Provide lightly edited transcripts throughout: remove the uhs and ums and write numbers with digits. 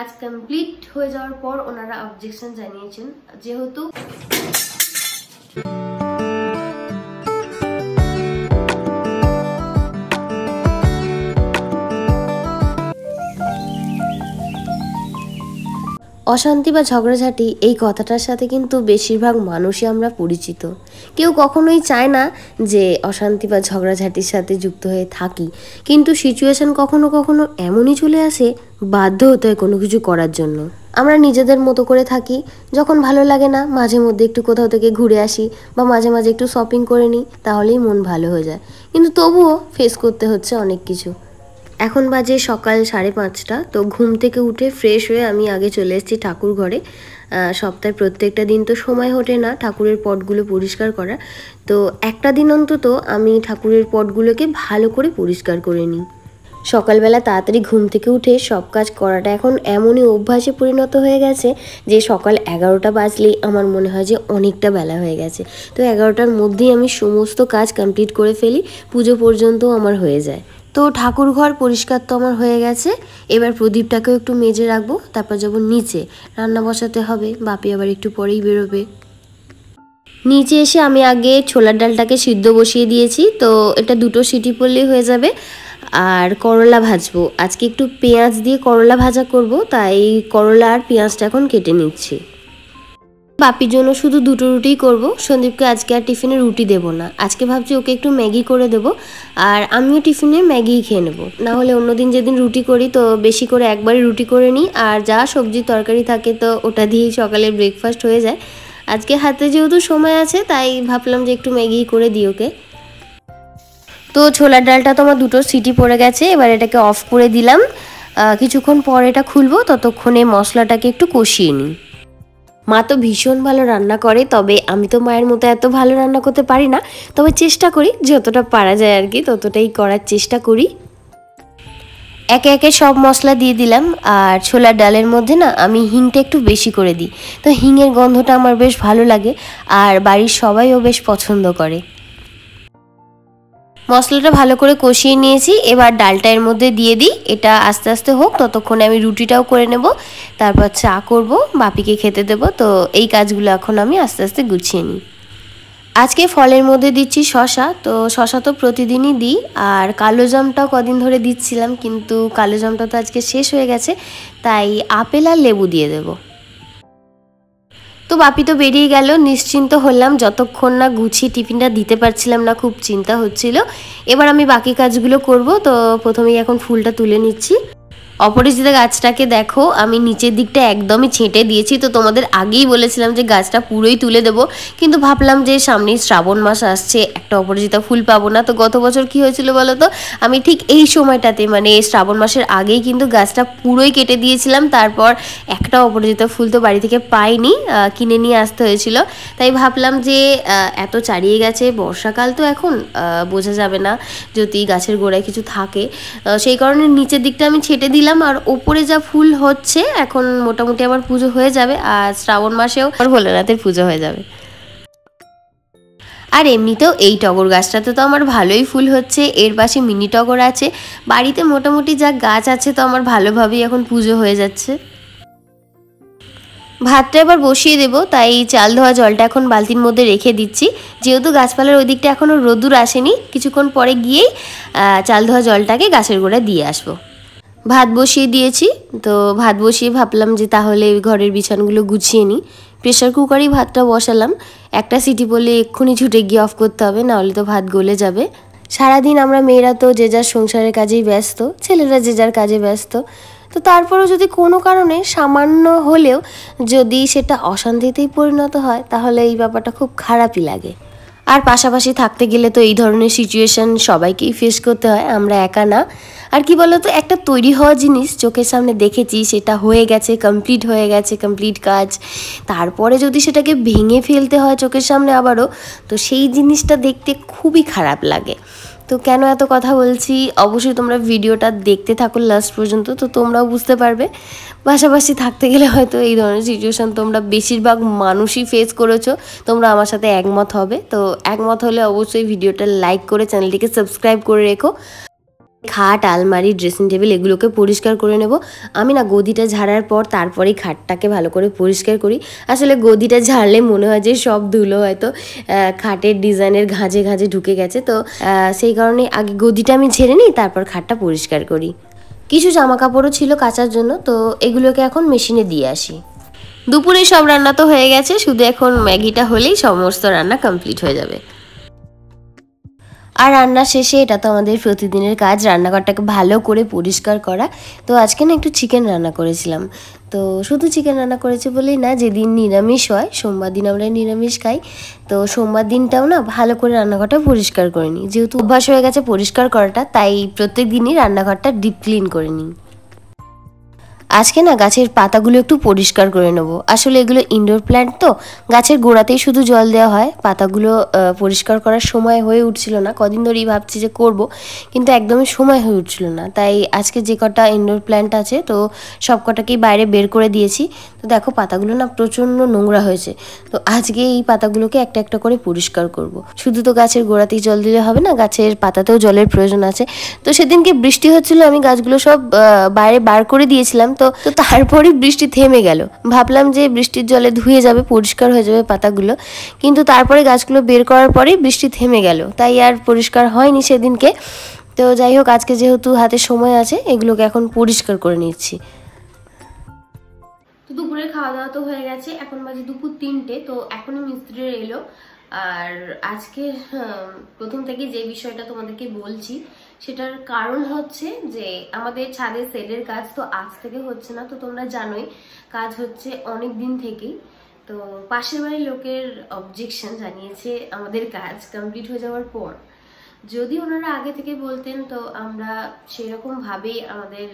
কাজ কমপ্লিট হয়ে যাওয়ার পর ওনারা অবজেকশন জানিয়েছেন, যেহেতু অশান্তি বা ঝগড়াঝাটি এই কথাটার সাথে কিন্তু বেশিরভাগ মানুষই আমরা পরিচিত। কেউ কখনোই চায় না যে অশান্তি বা ঝগড়াঝাটির সাথে যুক্ত হয়ে থাকি, কিন্তু সিচুয়েশন কখনো কখনো এমনই চলে আসে, বাধ্য হতে হয় কোনো কিছু করার জন্য। আমরা নিজেদের মতো করে থাকি, যখন ভালো লাগে না মাঝে মধ্যে একটু কোথাও থেকে ঘুরে আসি বা মাঝে মাঝে একটু শপিং করে নিই, তাহলেই মন ভালো হয়ে যায়। কিন্তু তবুও ফেস করতে হচ্ছে অনেক কিছু। এখন বাজে সকাল 5:30। তো ঘুম থেকে উঠে ফ্রেশ হয়ে আমি আগে চলে এসেছি ঠাকুর ঘরে। সপ্তাহে প্রত্যেকটা দিন তো সময় ওঠে না ঠাকুরের পটগুলো পরিষ্কার করার, তো একটা দিন অন্তত আমি ঠাকুরের পটগুলোকে ভালো করে পরিষ্কার করে নিই। সকালবেলা তাড়াতাড়ি ঘুম থেকে উঠে সব কাজ করাটা এখন এমনই অভ্যাসে পরিণত হয়ে গেছে যে সকাল 11টা বাজলেই আমার মনে হয় যে অনেকটা বেলা হয়ে গেছে। তো 11টার মধ্যেই আমি সমস্ত কাজ কমপ্লিট করে ফেলি, পুজো পর্যন্ত আমার হয়ে যায়। তো ঠাকুর ঘর পরিষ্কার তো আমার হয়ে গেছে, এবার প্রদীপটাকেও একটু মেজে রাখবো, তারপর যাবো নিচে রান্না বসাতে হবে। বাপি আবার একটু পরেই বেরোবে। নিচে এসে আমি আগে ছোলার ডালটাকে সিদ্ধ বসিয়ে দিয়েছি, তো এটা 2টো সিটি পড়লেই হয়ে যাবে। আর করলা ভাজবো, আজকে একটু পেঁয়াজ দিয়ে করলা ভাজা করব, তাই করলা আর পেঁয়াজটা এখন কেটে নিচ্ছি। বাপির জন্য শুধু 2টো রুটিই করব। সন্দীপকে আজকে আর টিফিনে রুটি দেব না, আজকে ভাবছি ওকে একটু ম্যাগি করে দেব, আর আমিও টিফিনে ম্যাগিই খেয়ে নেব। না হলে অন্যদিন যেদিন রুটি করি তো বেশি করে একবারই রুটি করে নিই, আর যা সবজি তরকারি থাকে তো ওটা দিয়েই সকালে ব্রেকফাস্ট হয়ে যায়। আজকে হাতে যেহেতু সময় আছে তাই ভাবলাম যে একটু ম্যাগি করে দিই ওকে। তো ছোলার ডালটা তো আমার 2টো সিটি পড়ে গেছে, এবার এটাকে অফ করে দিলাম। কিছুক্ষণ পর এটা খুলবো, ততক্ষণে মশলাটাকে একটু কষিয়ে নিই। মা তো ভীষণ ভালো রান্না করে, তবে আমি তো মায়ের মতো এত ভালো রান্না করতে পারি না, তবে চেষ্টা করি যতটা পারা যায় আর কি, ততটাই করার চেষ্টা করি। একে একে সব মশলা দিয়ে দিলাম, আর ছোলার ডালের মধ্যে না আমি হিংটা একটু বেশি করে দিই, তো হিঙের গন্ধটা আমার বেশ ভালো লাগে, আর বাড়ির সবাইও বেশ পছন্দ করে। মশলাটা ভালো করে কষিয়ে নিয়েছি, এবার ডালটা এর মধ্যে দিয়ে দিই। এটা আস্তে আস্তে হোক, ততক্ষণে আমি রুটিটাও করে নেব, তারপর চা করব, বাপিকে খেতে দেব। তো এই কাজগুলো এখন আমি আস্তে আস্তে গুছিয়ে নিই। আজকে ফলের মধ্যে দিচ্ছি শশা, তো শশা তো প্রতিদিনই দিই, আর কালো জামটাও কদিন ধরে দিচ্ছিলাম, কিন্তু কালো জামটা তো আজকে শেষ হয়ে গেছে, তাই আপেল আর লেবু দিয়ে দেবো। তো বাপি তো বেরিয়ে গেল, নিশ্চিন্ত হলাম, যতক্ষণ না গুছিয়ে টিফিনটা দিতে পারছিলাম না খুব চিন্তা হচ্ছিল। এবার আমি বাকি কাজগুলো করব। তো প্রথমেই এখন ফুলটা তুলে নিচ্ছি। অপরাজিতা গাছটাকে দেখো, আমি নিচের দিকটা একদমই ছেঁটে দিয়েছি, তো তোমাদের আগেই বলেছিলাম যে গাছটা পুরোই তুলে দেবো, কিন্তু ভাবলাম যে সামনেই শ্রাবণ মাস আসছে, একটা অপরাজিতা ফুল পাবো না। তো গত বছর কি হয়েছিল বলো তো, আমি ঠিক এই সময়টাতে মানে শ্রাবণ মাসের আগেই কিন্তু গাছটা পুরোই কেটে দিয়েছিলাম, তারপর একটা অপরাজিতা ফুল তো বাড়ি থেকে পাইনি, কিনে নিয়ে আসতে হয়েছিল। তাই ভাবলাম যে এত চারিয়ে গেছে, বর্ষাকাল তো এখন, বোঝা যাবে না যদি গাছের গোড়ায় কিছু থাকে, সেই কারণে নিচের দিকটা আমি ছেটে দিলাম। আর ওপরে যা ফুল হচ্ছে এখন মোটামুটি আমার পুজো হয়ে যাবে, আর শ্রাবণ মাসেও ভোলেনাথের পুজো হয়ে যাবে। আর এমনিতেও এই টগর গাছটাতে তো আমার ভালোই ফুল হচ্ছে, এর পাশে মিনি টগর আছে, বাড়িতে মোটামুটি যা গাছ আছে তো আমার ভালোভাবেই এখন পুজো হয়ে যাচ্ছে। ভাতটা এবার বসিয়ে দেবো, তাই চাল ধোয়া জলটা এখন বালতির মধ্যে রেখে দিচ্ছি, যেহেতু গাছপালার ওই দিকটা এখনও রোদ্দুর আসেনি, কিছুক্ষণ পরে গিয়েই চাল ধোয়া জলটাকে গাছের গোড়ায় দিয়ে আসবো। ভাত বসিয়ে দিয়েছি, তো ভাত বসিয়ে ভাবলাম যে তাহলে ঘরের বিছানাগুলো গুছিয়ে নিই। প্রেশার কুকারেই ভাতটা বসালাম, একটা সিটি বলে এক্ষুনি ছুটে গিয়ে অফ করতে হবে, নাহলে তো ভাত গলে যাবে। সারাদিন আমরা মেয়েরা তো যে যার সংসারের কাজেই ব্যস্ত, ছেলেরা যে যার কাজে ব্যস্ত, তো তারপরেও যদি কোনো কারণে সামান্য হলেও যদি সেটা অশান্তিতেই পরিণত হয়, তাহলে এই ব্যাপারটা খুব খারাপই লাগে। আর পাশাপাশি থাকতে গেলে তো এই ধরনের সিচুয়েশান সবাইকেই ফেস করতে হয়, আমরা একা না। আর কি বলতো, একটা তৈরি হওয়া জিনিস চোখের সামনে দেখেছি, সেটা হয়ে গেছে, কমপ্লিট হয়ে গেছে, কমপ্লিট কাজ, তারপরে যদি সেটাকে ভেঙে ফেলতে হয় চোখের সামনে আবারও, তো সেই জিনিসটা দেখতে খুবই খারাপ লাগে। তো কেন এত কথা বলছি, অবশ্যই তোমরা ভিডিওটা দেখতে থাকো লাস্ট পর্যন্ত, তো তোমরাও বুঝতে পারবে। পাশাপাশি থাকতে গেলে হয়তো এই ধরনের সিচুয়েশান তোমরা বেশিরভাগ মানুষই ফেস করেছো, তোমরা আমার সাথে একমত হবে। তো একমত হলে অবশ্যই ভিডিওটা লাইক করে চ্যানেলটিকে সাবস্ক্রাইব করে রেখো। খাট, আলমারি, ড্রেসিং টেবিল এগুলোকে পরিষ্কার করে নেব। আমি না গদিটা ঝাড়ার পর তারপরেই খাটটাকে ভালো করে পরিষ্কার করি। আসলে গদিটা ঝাড়লে মনে হয় যে সব ধুলো হয়তো খাটের ডিজাইনের ঘাঁজে ঘাঁজে ঢুকে গেছে, তো সেই কারণে আগে গদিটা আমি ঝেড়ে নিই, তারপর খাটটা পরিষ্কার করি। কিছু জামা কাপড়ও ছিল কাচার জন্য, তো এগুলোকে এখন মেশিনে দিয়ে আসি। দুপুরে সব রান্না তো হয়ে গেছে, শুধু এখন ম্যাগিটা হলেই সমস্ত রান্না কমপ্লিট হয়ে যাবে। আর রান্না শেষে এটা তো আমাদের প্রতিদিনের কাজ, রান্নাঘরটাকে ভালো করে পরিষ্কার করা। তো আজকে না একটু চিকেন রান্না করেছিলাম। তো শুধু চিকেন রান্না করেছে বলেই না, যেদিন নিরামিষ হয়, সোমবার দিন আমরা নিরামিষ খাই, তো সোমবার দিনটাও না ভালো করে রান্নাঘরটা পরিষ্কার করে নিই। যেহেতু অভ্যাস হয়ে গেছে পরিষ্কার করাটা, তাই প্রত্যেক দিনই রান্নাঘরটা ডিপ ক্লিন করে নিই। আজকে না গাছের পাতাগুলো একটু পরিষ্কার করে নেবো। আসলে এগুলো ইনডোর প্ল্যান্ট, তো গাছের গোড়াতেই শুধু জল দেওয়া হয়। পাতাগুলো পরিষ্কার করার সময় হয়ে উঠছিল না, কদিন ধরেই ভাবছি যে করব, কিন্তু একদমই সময় হয়ে উঠছিল না। তাই আজকে যে কটা ইনডোর প্ল্যান্ট আছে, তো সব কটাকেই বাইরে বের করে দিয়েছি। তো দেখো পাতাগুলো না প্রচণ্ড নোংরা হয়েছে, তো আজকে এই পাতাগুলোকে একটা একটা করে পরিষ্কার করব। শুধু তো গাছের গোড়াতেই জল দিলে হবে না, গাছের পাতাতেও জলের প্রয়োজন আছে। তো সেদিনকে বৃষ্টি হচ্ছিল, আমি গাছগুলো সব বাইরে বার করে দিয়েছিলাম, তো তারপরেই বৃষ্টি থেমে গেল। ভাবলাম যে বৃষ্টির জলে ধুয়ে যাবে, পরিষ্কার হয়ে যাবে পাতাগুলো, কিন্তু তারপরে গাছগুলো বের করার পরেই বৃষ্টি থেমে গেল, তাই আর পরিষ্কার হয়নি সেদিনকে। তো যাই হোক, আজকে যেহেতু হাতে সময় আছে, এগুলোকে এখন পরিষ্কার করে নিচ্ছি। তো দুপুরের খাওয়া দাওয়া তো হয়ে গেছে, এখন বাজে দুপুর 3টে। তো এখনই মিস্ত্রিরা এলো। আর আজকে প্রথম থেকে যে বিষয়টা তোমাদেরকে বলছি, সেটার কারণ হচ্ছে যে আমাদের ছাদের সেটের কাজ তো আজ থেকে হচ্ছে না। তো তোমরা জানোই কাজ হচ্ছে অনেক দিন থেকেই। তো পাশের বাড়ির লোকের অবজেকশন জানিয়েছে আমাদের কাজ কমপ্লিট হয়ে যাওয়ার পর। যদি ওনারা আগে থেকে বলতেন, তো আমরা সেরকম ভাবেই আমাদের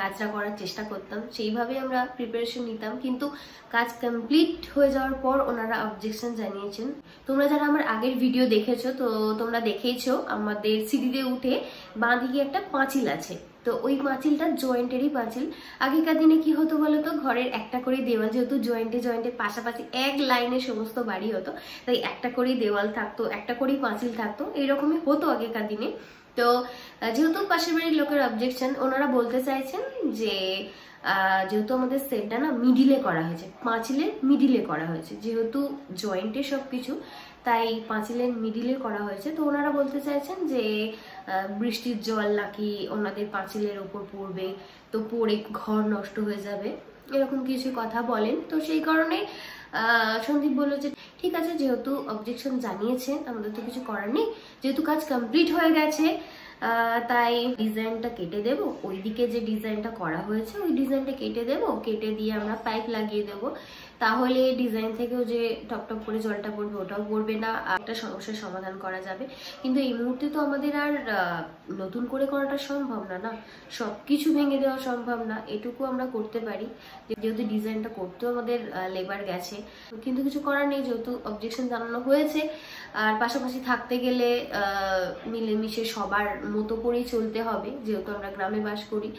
কাজটা করার চেষ্টা করতাম, সেইভাবেই আমরা প্রিপারেশন নিতাম। কিন্তু কাজ কমপ্লিট হয়ে যাওয়ার পর ওনারা অবজেকশন জানিয়েছেন। তোমরা যারা আমার আগের ভিডিও দেখেছো, তো তোমরা দেখেইছো আমাদের সিঁড়িতে উঠে বাঁ দিকে একটা পাঁচিল আছে। তো ওই পাঁচিলটা জয়েন্টেরই পাঁচিল। আগেকার দিনে কি হতো বলতো, ঘরের একটা করে দেওয়াল, যেহেতু জয়েন্টে জয়েন্টে পাশাপাশি এক লাইনে সমস্ত বাড়ি হতো, তাই একটা করেই দেওয়াল থাকতো, একটা করেই পাঁচিল থাকতো, এইরকমই হতো আগেকার দিনে। তো যেহেতু পাশের বাড়ির লোকের অবজেকশন, ওনারা বলতে চাইছেন যে যেহেতু আমাদের সেটটা না মিডিলে করা হয়েছে, পাঁচিলের মিডিলে করা হয়েছে, যেহেতু জয়েন্টে সবকিছু, তাই পাঁচিলের মিডিলে করা হয়েছে। তো ওনারা বলতে চাইছেন যে বৃষ্টির জল নাকি ওনাদের পাঁচিলের ওপর পড়বে, তো পড়ে ঘর নষ্ট হয়ে যাবে, এরকম কিছু কথা বলেন। তো সেই কারণে সন্দীপ বললো যে ঠিক আছে, যেহেতু অবজেকশন জানিয়েছে, আমাদের তো কিছু করার নেই, যেহেতু কাজ কমপ্লিট হয়ে গেছে, তাই ডিজাইনটা কেটে দেব। ওইদিকে যে ডিজাইনটা করা হয়েছে ওই ডিজাইনটা কেটে দেব, কেটে দিয়ে আমরা পাইপ লাগিয়ে দেব। তাহলে ডিজাইন থেকেও যে টপ টপ করে জলটা পড়বে ওটাও পড়বে না, একটা সমস্যার সমাধান করা যাবে। কিন্তু এই মুহূর্তে তো আমাদের আর নতুন করে করাটা সম্ভব না, না সব কিছু ভেঙে দেওয়া সম্ভব না। এটুকু আমরা করতে পারি, যেহেতু ডিজাইনটা করতেও আমাদের লেবার গেছে, কিন্তু কিছু করার নেই, যেহেতু অবজেকশন জানানো হয়েছে। আর পাশাপাশি থাকতে গেলে মিলেমিশে সবার মতো করেই চলতে হবে, যেহেতু আমরা গ্রামে বাস করি।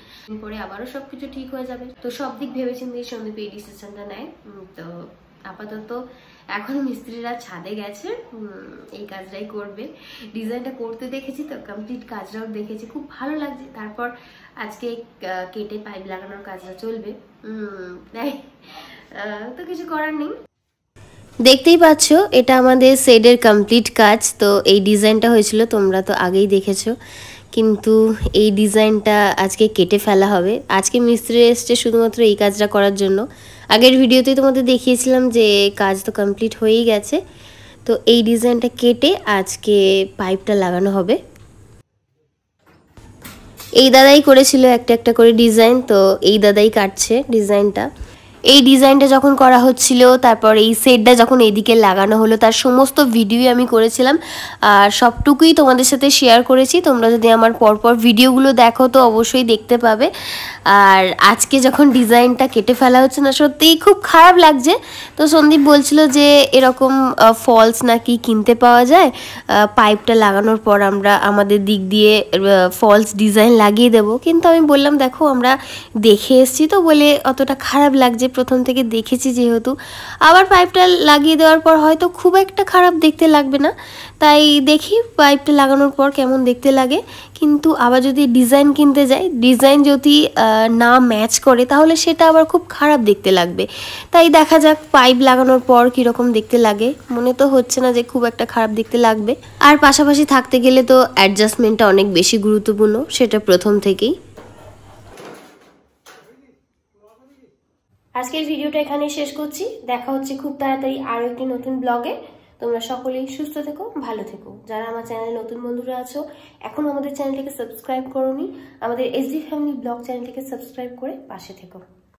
পরে আবারও সবকিছু ঠিক হয়ে যাবে। তো সব দিক ভেবেচিন্তে সন্দীপ এই ডিসিশনটা নেয়। তো আপাতত এখন মিস্ত্রিরা ছাদে গেছে, এই কাজটাই করবে। ডিজাইনটা করতে দেখেছি, তো কমপ্লিট কাজটাও দেখেছি, খুব ভালো লাগছে। তারপর আজকে কেটে পাইপ লাগানোর কাজটা চলবে, তাই তো কিছু করার নেই। দেখতেই পাচ্ছ এটা আমাদের শেডের কমপ্লিট কাজ। তো এই ডিজাইনটা হয়েছিল, তোমরা তো আগেই দেখেছো, কিন্তু এই ডিজাইনটা আজকে কেটে ফেলা হবে। আজকে মিস্ত্রি এসছে শুধুমাত্র এই কাজটা করার জন্য। আগের ভিডিওতেই তোমাদের দেখিয়েছিলাম যে কাজ তো কমপ্লিট হয়েই গেছে। তো এই ডিজাইনটা কেটে আজকে পাইপটা লাগানো হবে। এই দাদাই করেছিল একটা একটা করে ডিজাইন, তো এই দাদাই কাটছে ডিজাইনটা। এই ডিজাইনটা যখন করা হচ্ছিল, তারপর এই সেটটা যখন এদিকে লাগানো হলো, তার সমস্ত ভিডিওই আমি করেছিলাম আর সবটুকুই তোমাদের সাথে শেয়ার করেছি। তোমরা যদি আমার পরপর ভিডিওগুলো দেখো তো অবশ্যই দেখতে পাবে। আর আজকে যখন ডিজাইনটা কেটে ফেলা হচ্ছে না, সত্যিই খুব খারাপ লাগছে। তো সন্দীপ বলছিল যে এরকম ফলস নাকি কিনতে পাওয়া যায়, পাইপটা লাগানোর পর আমরা আমাদের দিক দিয়ে ফলস ডিজাইন লাগিয়ে দেবো। কিন্তু আমি বললাম দেখো আমরা দেখে এসেছি তো বলে অতটা খারাপ লাগছে, প্রথম থেকে দেখেছি যেহেতু, আবার পাইপটা লাগিয়ে দেওয়ার পর হয়তো খুব একটা খারাপ দেখতে লাগবে না, তাই দেখি পাইপটা লাগানোর পর কেমন দেখতে লাগে। কিন্তু আবার যদি ডিজাইন কিনতে যাই, ডিজাইন যদি না ম্যাচ করে তাহলে সেটা আবার খুব খারাপ দেখতে লাগবে। তাই দেখা যাক পাইপ লাগানোর পর কীরকম দেখতে লাগে। মনে তো হচ্ছে না যে খুব একটা খারাপ দেখতে লাগবে। আর পাশাপাশি থাকতে গেলে তো অ্যাডজাস্টমেন্টটা অনেক বেশি গুরুত্বপূর্ণ, সেটা প্রথম থেকেই। আজকের ভিডিওটা এখানেই শেষ করছি। দেখা হচ্ছে খুব তাড়াতাড়ি আরও একটি নতুন ব্লগে। তোমরা সকলেই সুস্থ থেকো, ভালো থেকো। যারা আমার চ্যানেলে নতুন বন্ধুরা আছো, এখনও আমাদের চ্যানেলটিকে সাবস্ক্রাইব করোনি, আমাদের এসডি ফ্যামিলি ব্লগ চ্যানেলটিকে সাবস্ক্রাইব করে পাশে থেকো।